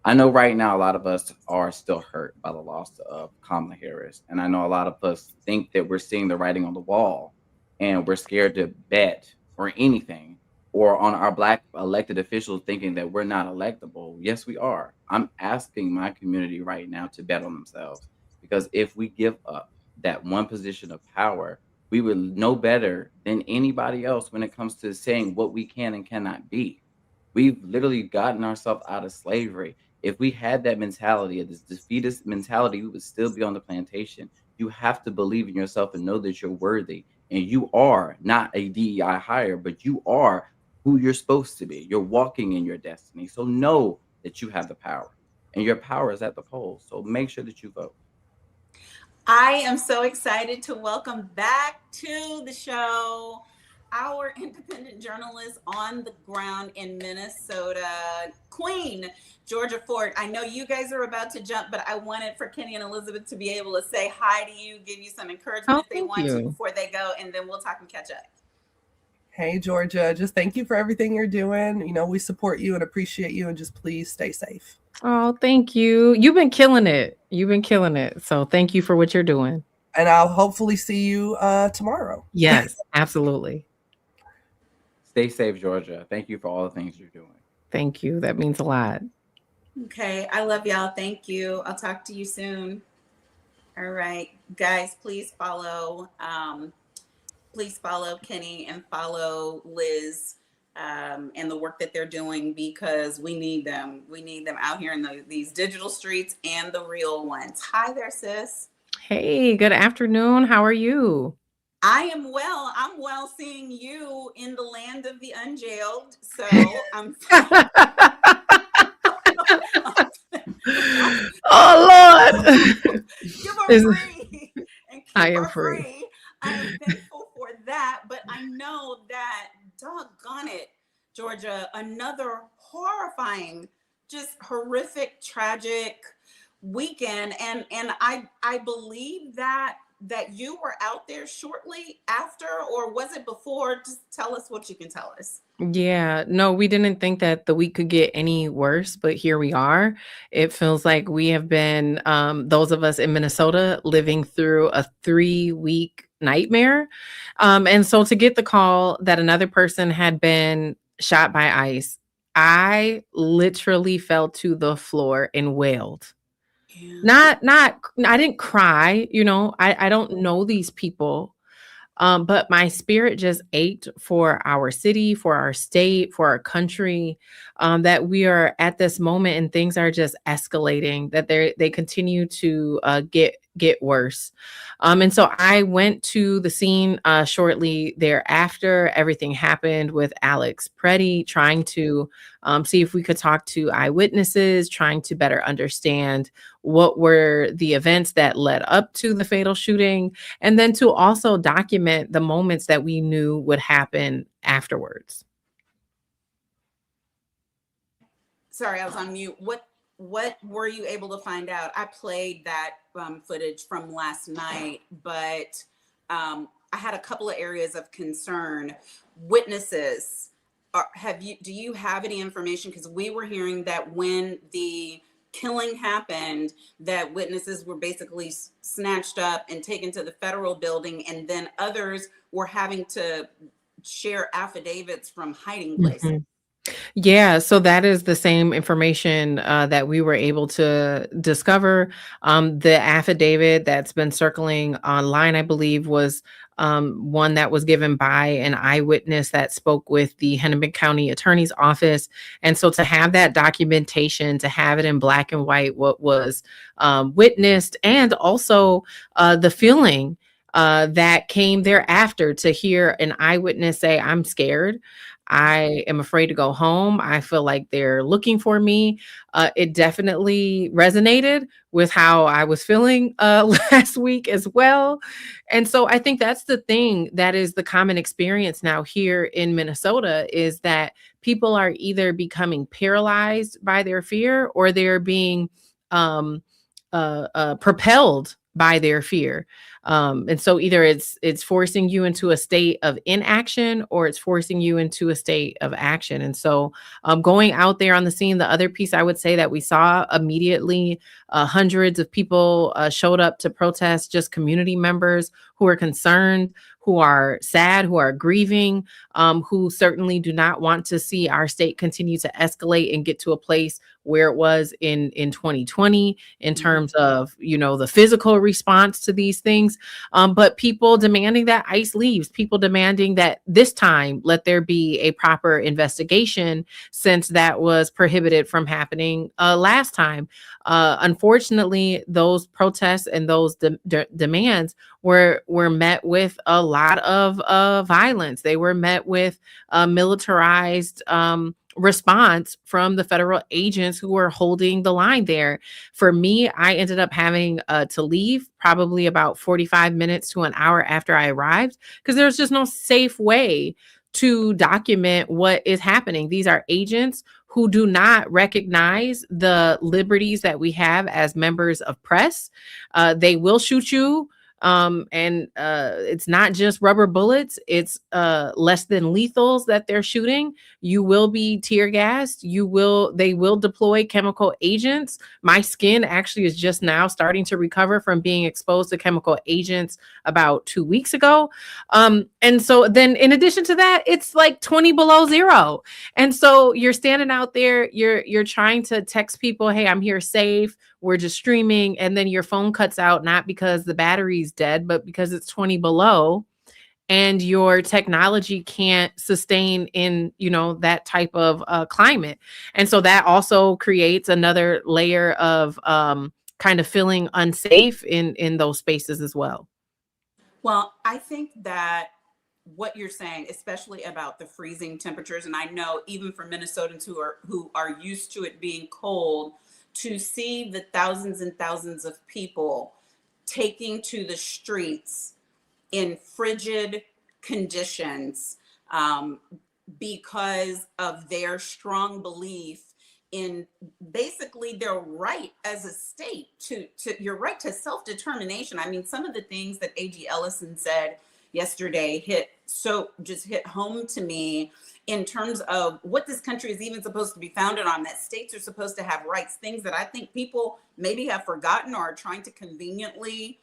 Speaker 2: I know right now a lot of us are still hurt by the loss of Kamala Harris. And I know a lot of us think that we're seeing the writing on the wall and we're scared to bet or anything, or on our Black elected officials thinking that we're not electable. Yes, we are. I'm asking my community right now to bet on themselves, because if we give up that one position of power, we will know better than anybody else when it comes to saying what we can and cannot be. We've literally gotten ourselves out of slavery. If we had that mentality, this defeatist mentality, we would still be on the plantation. You have to believe in yourself and know that you're worthy. And you are not a DEI hire, but you are who you're supposed to be. You're walking in your destiny. So know that you have the power, and your power is at the polls. So make sure that you vote.
Speaker 1: I am so excited to welcome back to the show our independent journalist on the ground in Minnesota, Queen Georgia Ford. I know you guys are about to jump, but I wanted for Kenny and Elizabeth to be able to say hi to you, give you some encouragement
Speaker 6: Oh,
Speaker 1: if they
Speaker 6: thank
Speaker 1: want to
Speaker 6: you.
Speaker 1: before they go, and then we'll talk and catch up.
Speaker 3: Hey, Georgia, just thank you for everything you're doing. You know, we support you and appreciate you, and just please stay safe.
Speaker 6: Oh, thank you. You've been killing it. You've been killing it. So thank you for what you're doing.
Speaker 3: And I'll hopefully see you tomorrow.
Speaker 6: Yes, absolutely.
Speaker 2: Stay safe, Georgia. Thank you for all the things you're doing.
Speaker 6: Thank you. That means a lot.
Speaker 1: Okay, I love y'all. Thank you. I'll talk to you soon. All right, guys, please follow Kenny and follow Liz and the work that they're doing, because we need them. We need them out here in these digital streets and the real ones. Hi there, sis.
Speaker 6: Hey, good afternoon. How are you?
Speaker 1: I am well. I'm well seeing you in the land of the unjailed. So I'm
Speaker 6: Oh, Lord.
Speaker 1: give her free and keep
Speaker 6: I am
Speaker 1: her
Speaker 6: free.
Speaker 1: free. I am thankful for that, but I know that, doggone it, Georgia, another horrifying, just horrific, tragic weekend, and I believe that you were out there shortly after, or was it before? Just tell us what you can tell us.
Speaker 6: Yeah, no, we didn't think that the week could get any worse, but here we are. It feels like we have been, those of us in Minnesota, living through a 3-week nightmare. And so to get the call that another person had been shot by ICE, I literally fell to the floor and wailed.
Speaker 1: Yeah.
Speaker 6: I didn't cry, I don't know these people. But my spirit just ached for our city, for our state, for our country, that we are at this moment and things are just escalating, that they continue to get worse. And so I went to the scene shortly thereafter. Everything happened with Alex Preddy, trying to see if we could talk to eyewitnesses, trying to better understand what were the events that led up to the fatal shooting, and then to also document the moments that we knew would happen afterwards.
Speaker 1: Sorry, I was on mute. What were you able to find out? I played that footage from last night, but I had a couple of areas of concern. Witnesses, do you have any information? Because we were hearing that when the killing happened, that witnesses were basically snatched up and taken to the federal building, and then others were having to share affidavits from hiding places.
Speaker 6: Mm-hmm. Yeah, so that is the same information that we were able to discover. The affidavit that's been circling online, I believe, was one that was given by an eyewitness that spoke with the Hennepin County Attorney's Office. And so to have that documentation, to have it in black and white, what was witnessed, and also the feeling that came thereafter, to hear an eyewitness say, "I'm scared. I am afraid to go home. I feel like they're looking for me." It definitely resonated with how I was feeling last week as well. And so I think that's the thing that is the common experience now here in Minnesota, is that people are either becoming paralyzed by their fear, or they're being propelled by their fear. And so either it's forcing you into a state of inaction, or it's forcing you into a state of action. And so going out there on the scene, the other piece I would say that we saw immediately, hundreds of people showed up to protest, just community members who are concerned, who are sad, who are grieving, who certainly do not want to see our state continue to escalate and get to a place where it was in 2020 in terms of, the physical response to these things. But people demanding that ICE leaves, people demanding that this time let there be a proper investigation, since that was prohibited from happening last time. Unfortunately, those protests and those demands were met with a lot of violence. They were met with militarized response from the federal agents who were holding the line there. For me, I ended up having to leave probably about 45 minutes to an hour after I arrived, because there's just no safe way to document what is happening. These are agents who do not recognize the liberties that we have as members of press. They will shoot you. And it's not just rubber bullets, it's less than lethals that they're shooting. You will be tear gassed. They will deploy chemical agents. My skin actually is just now starting to recover from being exposed to chemical agents about 2 weeks ago. And so then in addition to that, it's like 20 below zero. And so you're standing out there, you're trying to text people, hey, I'm here safe, we're just streaming, and then your phone cuts out, not because the battery's dead, but because it's 20 below and your technology can't sustain in, that type of climate. And so that also creates another layer of kind of feeling unsafe in those spaces as well.
Speaker 1: Well, I think that what you're saying, especially about the freezing temperatures, and I know even for Minnesotans who are used to it being cold, to see the thousands and thousands of people taking to the streets in frigid conditions because of their strong belief in basically their right as a state to your right to self-determination. I mean, some of the things that A.G. Ellison said yesterday hit home to me in terms of what this country is even supposed to be founded on, that states are supposed to have rights, things that I think people maybe have forgotten or are trying to conveniently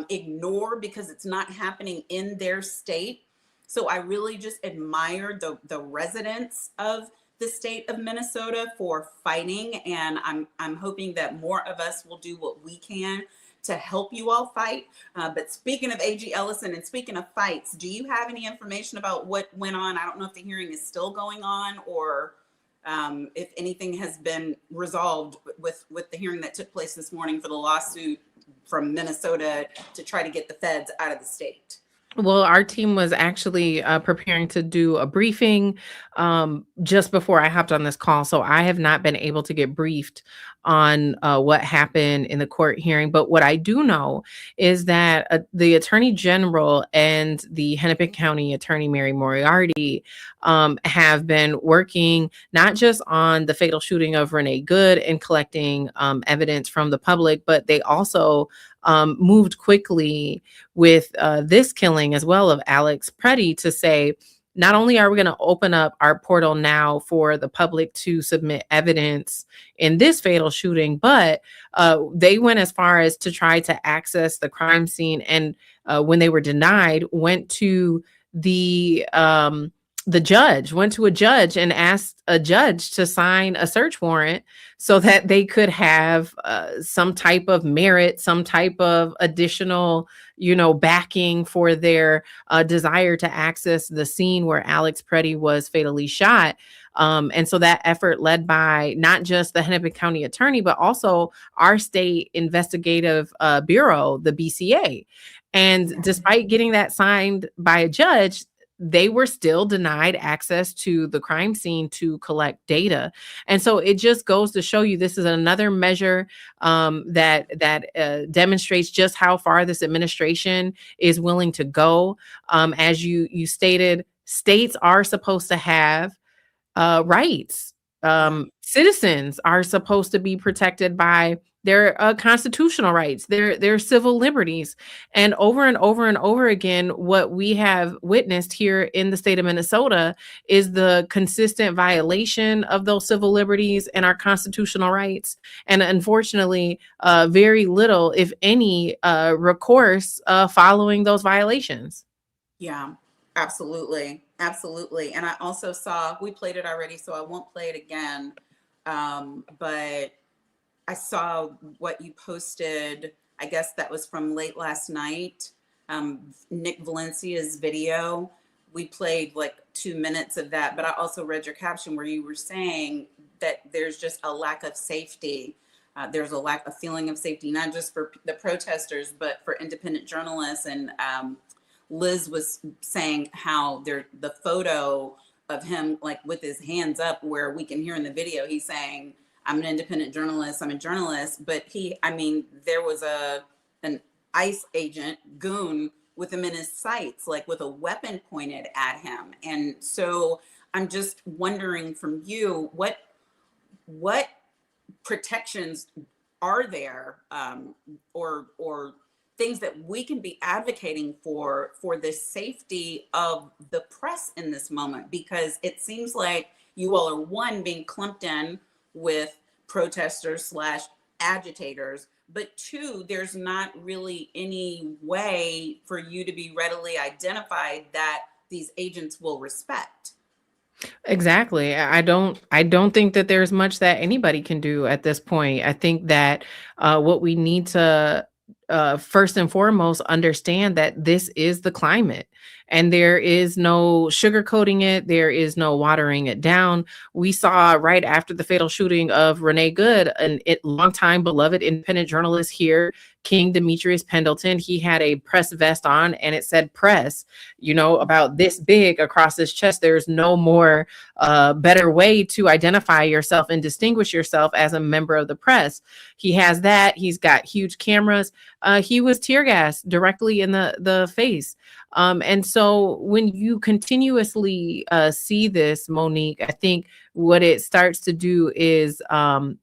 Speaker 1: ignore because it's not happening in their state. So I really just admire the residents of the state of Minnesota for fighting, and I'm hoping that more of us will do what we can to help you all fight. But speaking of A.G. Ellison and speaking of fights, do you have any information about what went on? I don't know if the hearing is still going on or if anything has been resolved with the hearing that took place this morning for the lawsuit from Minnesota to try to get the feds out of the state.
Speaker 6: Well, our team was actually preparing to do a briefing just before I hopped on this call. So I have not been able to get briefed on what happened in the court hearing. But what I do know is that the Attorney General and the Hennepin County Attorney Mary Moriarty have been working not just on the fatal shooting of Renee Good and collecting evidence from the public, but they also moved quickly with this killing as well of Alex Preddy to say, not only are we going to open up our portal now for the public to submit evidence in this fatal shooting, but they went as far as to try to access the crime scene. And when they were denied, went to a judge and asked a judge to sign a search warrant so that they could have some type of merit, some type of additional, backing for their desire to access the scene where Alex Preddy was fatally shot. And so that effort led by not just the Hennepin County Attorney, but also our state investigative bureau, the BCA. And despite getting that signed by a judge, they were still denied access to the crime scene to collect data. And so it just goes to show you this is another measure that demonstrates just how far this administration is willing to go. As you stated, states are supposed to have rights. Citizens are supposed to be protected by their constitutional rights, their civil liberties. And over and over again, what we have witnessed here in the state of Minnesota is the consistent violation of those civil liberties and our constitutional rights. And unfortunately, very little, if any, recourse following those violations.
Speaker 1: Yeah, absolutely. Absolutely. And I also saw, we played it already, so I won't play it again. But I saw what you posted. I guess that was from late last night. Nick Valencia's video. We played like 2 minutes of that, but I also read your caption where you were saying that there's just a lack of safety. There's a feeling of safety, not just for the protesters, but for independent journalists. And Liz was saying how the photo him like with his hands up, where we can hear in the video he's saying, I'm an independent journalist, I'm a journalist. But there was an ICE agent goon with him in his sights, like with a weapon pointed at him. And so I'm just wondering from you, what protections are there, or things that we can be advocating for the safety of the press in this moment? Because it seems like you all are, one, being clumped in with protesters slash agitators, but two, there's not really any way for you to be readily identified that these agents will respect.
Speaker 6: Exactly. I don't think that there's much that anybody can do at this point. I think that what we need to first and foremost understand that this is the climate, and there is no sugarcoating it. There is no watering it down. We saw right after the fatal shooting of Renee Good, a longtime beloved independent journalist here, King Demetrius Pendleton. He had a press vest on and it said press, about this big across his chest. There's no more better way to identify yourself and distinguish yourself as a member of the press. He has that. He's got huge cameras. He was tear gassed directly in the face. And so when you continuously see this, Monique, I think what it starts to do is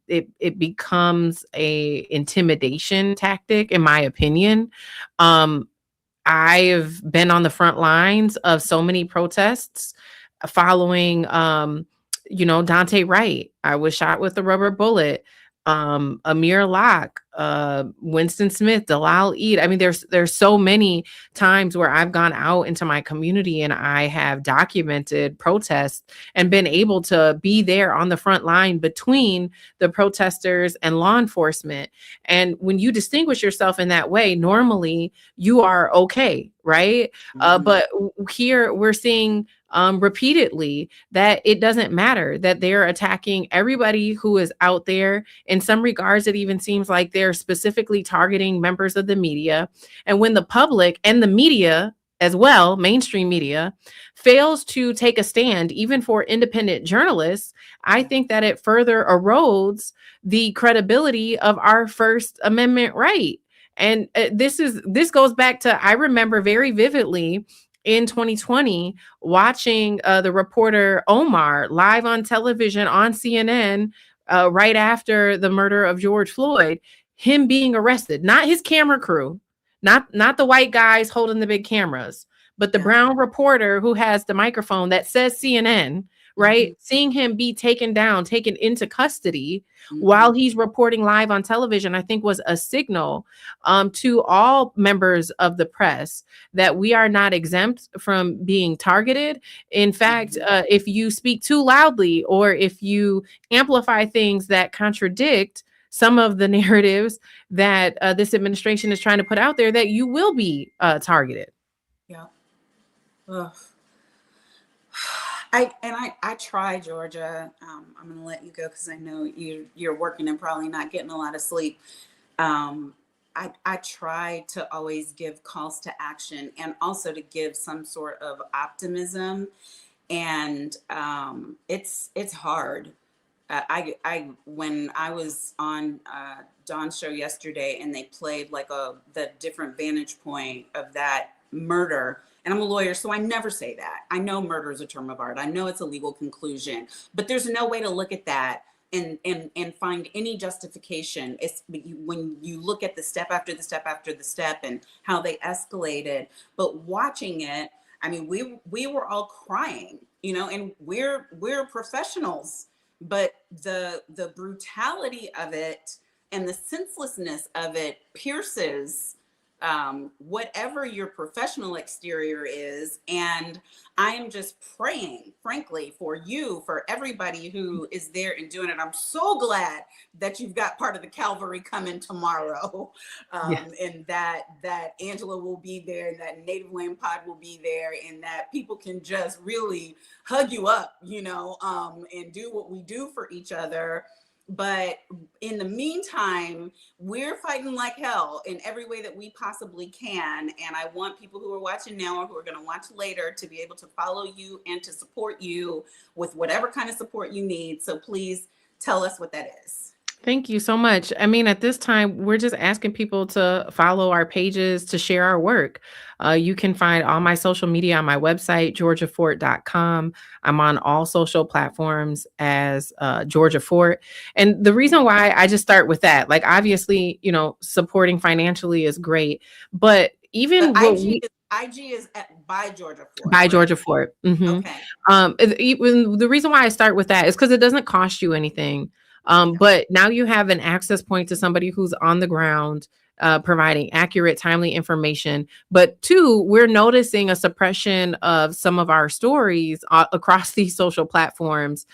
Speaker 6: it becomes a intimidation tactic, in my opinion. I've been on the front lines of so many protests following, Dante Wright. I was shot with a rubber bullet. Amir Locke, Winston Smith, Dalal Eid. I mean, there's so many times where I've gone out into my community and I have documented protests and been able to be there on the front line between the protesters and law enforcement. And when you distinguish yourself in that way, normally you are okay, right? But here we're seeing repeatedly that it doesn't matter, that they're attacking everybody who is out there. In some regards, it even seems like they're specifically targeting members of the media. And when the public and the media as well, mainstream media, fails to take a stand, even for independent journalists, I think that it further erodes the credibility of our First Amendment right. And this goes back to, I remember very vividly in 2020, watching the reporter Omar live on television on CNN right after the murder of George Floyd, him being arrested, not his camera crew, not the white guys holding the big cameras, but the brown reporter who has the microphone that says CNN, right? Seeing him be taken into custody while he's reporting live on television, I think was a signal to all members of the press that we are not exempt from being targeted. In fact, if you speak too loudly or if you amplify things that contradict some of the narratives that this administration is trying to put out there, that you will be targeted.
Speaker 1: Yeah. Ugh. I try, Georgia. I'm going to let you go because I know you're working and probably not getting a lot of sleep. I try to always give calls to action and also to give some sort of optimism. And it's hard. When I was on Dawn's show yesterday and they played like the different vantage point of that murder. And I'm a lawyer, so I never say that. I know murder is a term of art. I know it's a legal conclusion, but there's no way to look at that and find any justification. It's when you look at the step after the step after the step and how they escalated. But watching it, I mean, we were all crying, and we're professionals, but the brutality of it and the senselessness of it pierces whatever your professional exterior is. And I am just praying, frankly, for you, for everybody who is there and doing it. I'm so glad that you've got part of the cavalry coming tomorrow, and that Angela will be there, and that Native Land Pod will be there, and that people can just really hug you up, and do what we do for each other But in the meantime, we're fighting like hell in every way that we possibly can. And I want people who are watching now or who are going to watch later to be able to follow you and to support you with whatever kind of support you need. So please tell us what that is.
Speaker 6: Thank you so much. I mean, at this time, we're just asking people to follow our pages, to share our work. You can find all my social media on my website, georgiafort.com. I'm on all social platforms as Georgia Fort. And the reason why I just start with that, like, obviously, you know, supporting financially is great, but even
Speaker 1: The
Speaker 6: what
Speaker 1: IG is at by Georgia Fort,
Speaker 6: by
Speaker 1: right?
Speaker 6: Georgia Fort.
Speaker 1: Okay.
Speaker 6: Even the reason why I start with that is because it doesn't cost you anything. But now you have an access point to somebody who's on the ground, providing accurate, timely information. But two, we're noticing a suppression of some of our stories across these social platforms.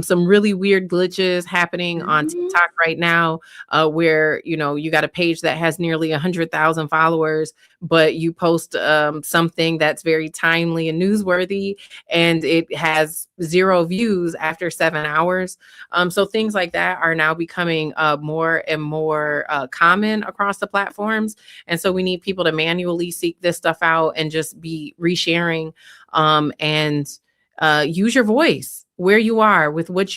Speaker 6: Some really weird glitches happening on TikTok right now, where, you know, you got a page that has nearly 100,000 followers, but you post something that's very timely and newsworthy, and it has 0 views after 7 hours. So things like that are now becoming more and more common across the platforms. And so we need people to manually seek this stuff out and just be resharing, and use your voice where you are with what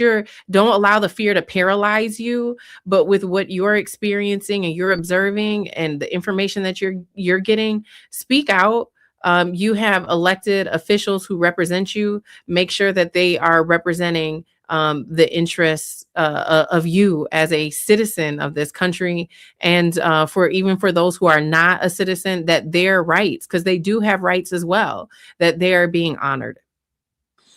Speaker 6: don't allow the fear to paralyze you, but with what you're experiencing and you're observing and the information that you're getting, speak out. You have elected officials who represent you. Make sure that they are representing the interests of you as a citizen of this country, and for those who are not a citizen, that their rights, because they do have rights as well, that they are being honored.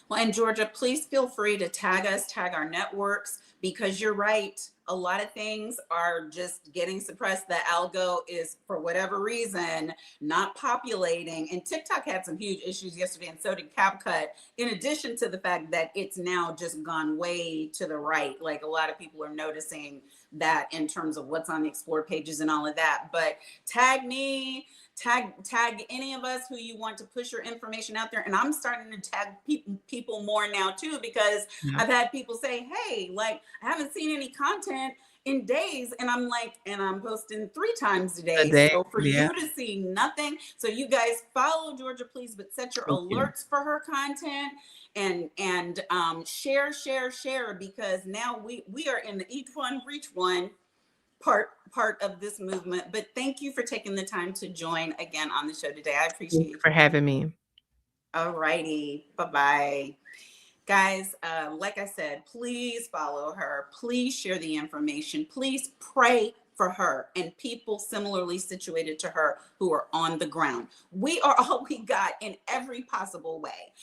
Speaker 1: Well, and Georgia, please feel free to tag us, tag our networks, because you're right. A lot of things are just getting suppressed. The algo is, for whatever reason, not populating. And TikTok had some huge issues yesterday, and so did CapCut, in addition to the fact that it's now just gone way to the right. Like, a lot of people are noticing that in terms of what's on the explore pages and all of that. But tag me, tag any of us who you want to push your information out there. And I'm starting to tag people more now too, because I've had people say, hey, like, I haven't seen any content in days, and I'm like, and I'm posting 3 times a day. So for you to see nothing, so you guys follow Georgia, please, but set your alerts for her content, and share, because now we are in the each one reach one part of this movement. But thank you for taking the time to join again on the show today. I appreciate you
Speaker 6: for having me.
Speaker 1: All righty. Bye-bye. Guys, like I said, please follow her. Please share the information. Please pray for her and people similarly situated to her who are on the ground. We are all we got in every possible way.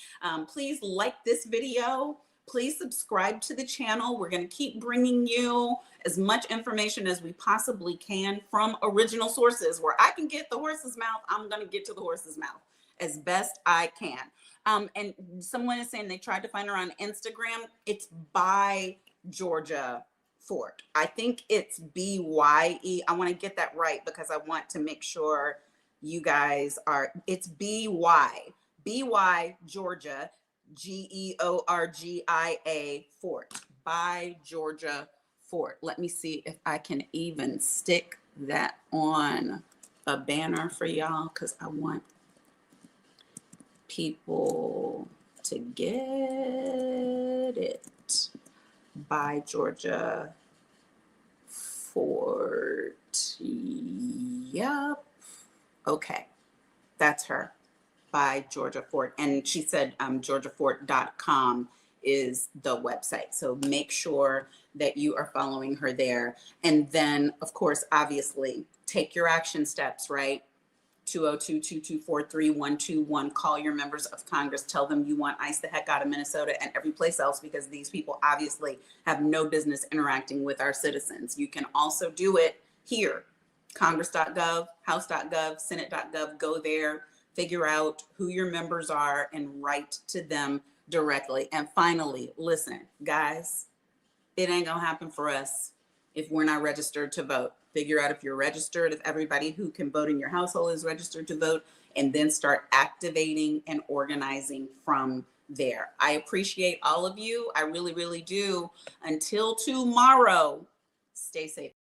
Speaker 1: Please like this video. Please subscribe to the channel. We're going to keep bringing you as much information as we possibly can from original sources. Where I can get the horse's mouth, I'm going to get to the horse's mouth as best I can. And someone is saying they tried to find her on Instagram. It's by Georgia Fort. I think it's BYE. I want to get that right because I want to make sure you guys are, it's BY Georgia, GEORGIA Fort, by Georgia Fort. Let me see if I can even stick that on a banner for y'all, because I want people to get it. By Georgia Fort. Yep. Okay. That's her. By Georgia Fort. And she said georgiafort.com is the website. So make sure that you are following her there. And then, of course, obviously, take your action steps, right? 202-224-3121. Call your members of Congress. Tell them you want ICE the heck out of Minnesota and every place else, because these people obviously have no business interacting with our citizens. You can also do it here. Congress.gov, House.gov, Senate.gov. Go there, figure out who your members are, and write to them directly. And finally, listen, guys, it ain't gonna happen for us if we're not registered to vote. Figure out if you're registered, if everybody who can vote in your household is registered to vote, and then start activating and organizing from there. I appreciate all of you. I really, really do. Until tomorrow, stay safe.